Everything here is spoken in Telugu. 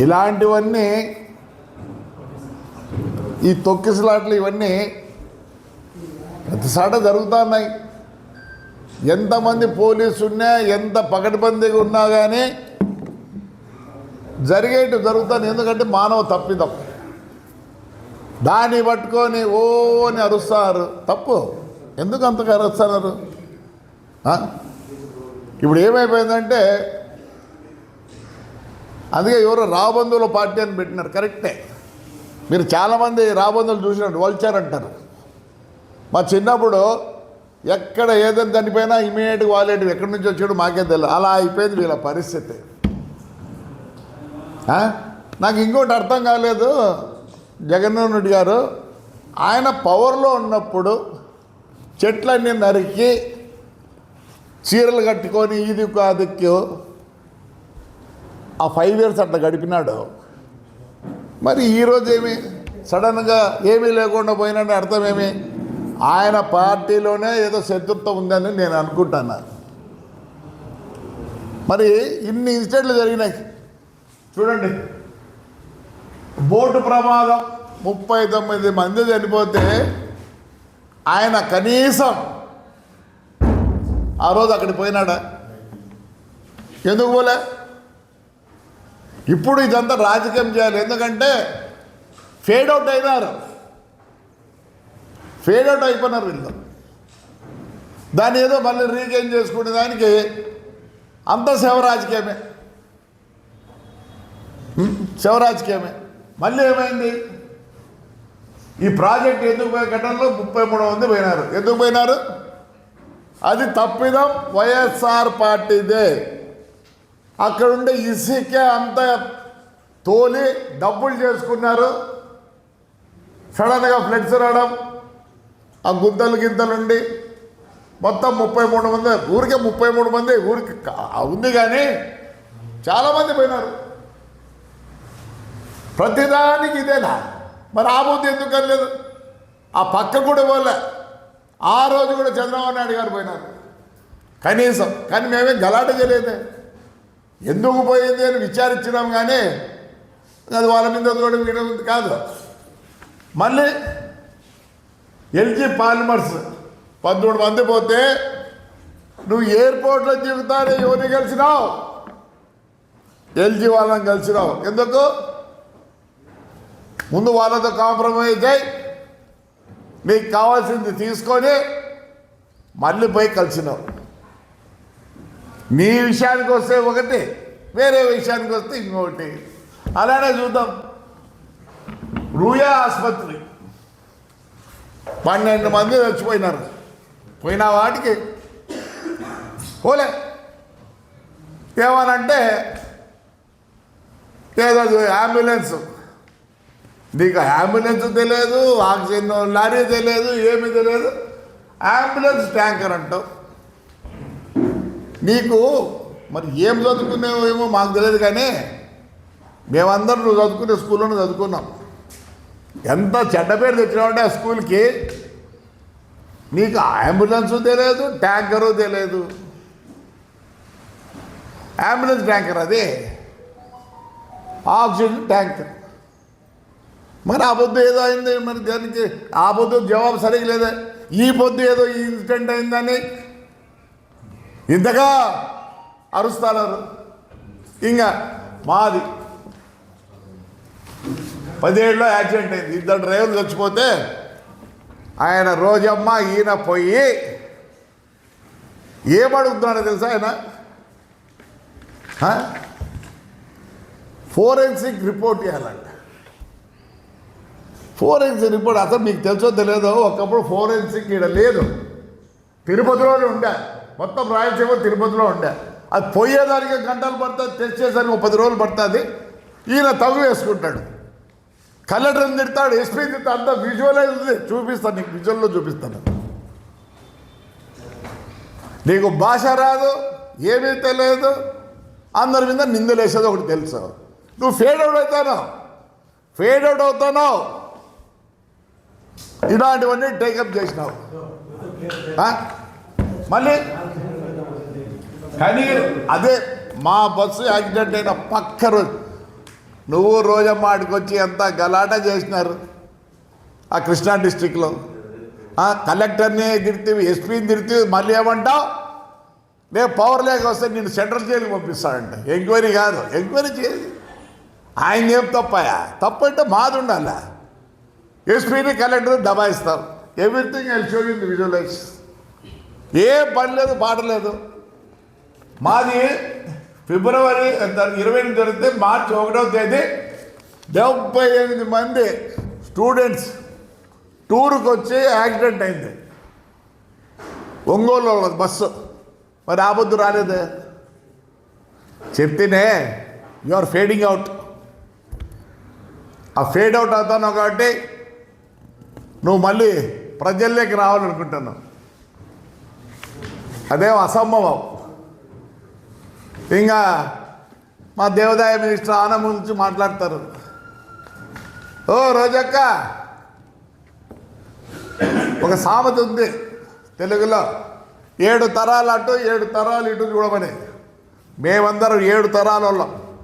ఇలాంటివన్నీ ఈ తొక్కిసలాట్లు ఇవన్నీ ప్రతిసాట జరుగుతున్నాయి. ఎంతమంది పోలీసు ఉన్నా, ఎంత పకడ్బందీగా ఉన్నా కానీ జరుగుతాను. ఎందుకంటే మానవ తప్పిదం. దాన్ని పట్టుకొని అని అరుస్తారు. తప్పు. ఎందుకు అంతగా అరుస్తున్నారు? ఇప్పుడు ఏమైపోయిందంటే, అందుకే ఎవరో రాబంధువుల పార్టీ అని పెట్టినారు. కరెక్టే. మీరు చాలామంది రాబంధువులు చూసినట్టు వల్చారంటారు. మా చిన్నప్పుడు ఎక్కడ ఏదైనా చనిపోయినా ఇమీడియట్గా వాలేటివి ఎక్కడి నుంచి వచ్చాడు మాకే తెలియదు. అలా అయిపోయింది వీళ్ళ పరిస్థితి. నాకు ఇంకోటి అర్థం కాలేదు. జగన్మోహన్ రెడ్డి గారు ఆయన పవర్లో ఉన్నప్పుడు చెట్లన్నీ నరికి చీరలు కట్టుకొని ఇది కాదుక్కు ఆ 5 years అట్లా గడిపినాడు. మరి ఈరోజు ఏమి సడన్గా ఏమీ లేకుండా పోయినట్టు అర్థం ఏమి? ఆయన పార్టీలోనే ఏదో శత్రుత్వం ఉందని నేను అనుకుంటాను. మరి ఇన్ని ఇన్సిడెంట్లు జరిగినాయి చూడండి. బోటు ప్రమాదం 39 మంది చనిపోతే ఆయన కనీసం ఆ రోజు అక్కడికి పోయినాడా? ఎందుకు పోలే? ఇప్పుడు ఇదంతా రాజకీయం చేయాలి. ఎందుకంటే ఫేడ్ అవుట్ అయిపోయినారు వీళ్ళు. దాన్ని ఏదో మళ్ళీ రీగెయిన్ చేసుకునే దానికి అంత శవరాజకీయమే. మళ్ళీ ఏమైంది? ఈ ప్రాజెక్ట్ ఎందుకు పోయే ఘటనలో 33 మంది పోయినారు. ఎందుకు పోయినారు? అది తప్పిదం వైఎస్ఆర్ పార్టీదే. అక్కడుండే ఇసుక అంతా తోలి డబ్బులు చేసుకున్నారు. సడన్గా ఫ్లడ్స్ రావడం, ఆ గింతలుండి మొత్తం 33 మంది. ఊరికే 33 మంది ఊరికి ఉంది, కానీ చాలామంది పోయినారు. ప్రతిదానికి ఇదేనా? మరి ఆ బుద్ధి ఎందుకు అనలేదు? ఆ పక్క కూడా పోలే. ఆ రోజు కూడా చంద్రబాబు నాయుడు గారు పోయినారు కనీసం. కానీ మేమేం గలాట చేయలేదే. ఎందుకు పోయింది అని విచారించినాం, కానీ అది వాళ్ళ మీద కూడా వీడి కాదు. మళ్ళీ ఎల్జీ పాలిమర్స్ 13 మంది పోతే నువ్వు ఎయిర్పోర్ట్లో దిగుతానే ఎవరిని కలిసినావు? ఎల్జీ వాళ్ళని కలిసినావు. ఎందుకు? ముందు వాళ్ళతో కాంప్రమైజ్ అయ్యి నీకు కావాల్సింది తీసుకొని మళ్ళీ పోయి కలిసినావు. నీ విషయానికి వస్తే ఒకటి, వేరే విషయానికి వస్తే ఇంకొకటి. అలానే చూద్దాం. రూయా ఆసుపత్రి 12 మంది చచ్చిపోయినారు. పోయిన వాటికి పోలే. ఏమనంటే ఏదో అంబులెన్స్, నీకు అంబులెన్స్ తెలియదు, ఆక్సిజన్ లారీ తెలియదు, ఏమీ తెలియదు. అంబులెన్స్ ట్యాంకర్ అంటావు. నీకు మరి ఏం చదువుకునేవేమో మాకు తెలియదు, కానీ మేమందరం నువ్వు చదువుకునే స్కూల్లోనే చదువుకున్నాం. ఎంత చెడ్డ పేరు తెచ్చినావంటే ఆ స్కూల్కి. నీకు అంబులెన్సు తెలియదు, ట్యాంకరు తెలియదు. అంబులెన్స్ ట్యాంకర్ అది, ఆక్సిజన్ ట్యాంకర్. మరి ఆ పొద్దు ఏదో అయింది. మరి దానికి ఆ పొద్దు జవాబు సరిగ్గా లేదా? ఈ పొద్దు ఏదో ఇన్సిడెంట్ అయిందని ఇంతగా అరుస్తున్నారు. ఇంకా మాది 17లో యాక్సిడెంట్ అయింది. 2 డ్రైవర్లు చచ్చిపోతే ఆయన రోజమ్మ ఈయన పోయి ఏమడుగుతున్నాడో తెలుసా? ఆయన ఫోరెన్సిక్ రిపోర్ట్ ఇవ్వాలంట. ఫోరెన్సిక్ రిపోర్ట్ అసలు మీకు తెలుసో తెలియదో, ఒకప్పుడు ఫోరెన్సిక్ ఇక్కడ లేదు, తిరుపతిలోనే ఉండే. మొత్తం రాయలసీమ తిరుపతిలో ఉండే. అది పోయేదానికి గంటలు పడుతుంది, టెస్ట్ చేసేదానికి 10 రోజులు పడుతుంది. ఈయన తగు వేసుకుంటాడు. కలెక్టర్ని తిడతాడు, ఎస్పీ తిడతాడు. అంతా విజువలైజ్ ఉంది. చూపిస్తాను నీకు, విజువల్లో చూపిస్తాను. నీకు భాష రాదు, ఏమీ తెలియదు, అందరి మీద నిందలేసేది ఒకటి తెలుసు. నువ్వు ఫేడ్ అవుట్ అవుతావు. ఇలాంటివన్నీ టేకప్ చేసినావు. మళ్ళీ కానీ అదే మా బస్సు యాక్సిడెంట్ అయిన పక్క రోజు నువ్వు రోజమ్మ ఆడికి వచ్చి ఎంత గలాట చేసినారు ఆ కృష్ణా డిస్టిక్లో. కలెక్టర్ని తిడితే, ఎస్పీని తిడితే, మళ్ళీ ఏమంటావు? నేను పవర్ లేక వస్తే నేను సెంట్రల్ జైలుకి పంపిస్తాడంట. ఎంక్వైరీ కాదు, ఎంక్వైరీ చేయాలి. ఆయన ఏం తప్పయా? తప్పు అంటే మాది ఉండాలా? ఎస్పీని కలెక్టర్ దబాయిస్తాం. Everything I show in the visualize. ఏ పని లేదు, పాట లేదు. మాది ఫిబ్రవరి 28 జరిగితే మార్చి 1వ తేదీ 78 మంది స్టూడెంట్స్ టూర్కి వచ్చి యాక్సిడెంట్ అయింది. ఒంగోలు బస్సు. మరి ఆ పొద్దు రాలేదే? చెప్తేనే యు ఆర్ ఫేడింగ్ అవుట్. ఆ ఫేడ్ అవుట్ అవుతాను కాబట్టి నువ్వు మళ్ళీ ప్రజల్లోకి రావాలనుకుంటున్నావు. అదేం అసంభవం. ఇంకా మా దేవాదాయ మినిస్టర్ ఆనంద్ గురించి మాట్లాడతారు. ఓ రోజక్క, ఒక సామెత ఉంది తెలుగులో, 7 తరాలు అటు 7 తరాలు ఇటు చూడమని. మేమందరం 7 తరాల వాళ్ళం.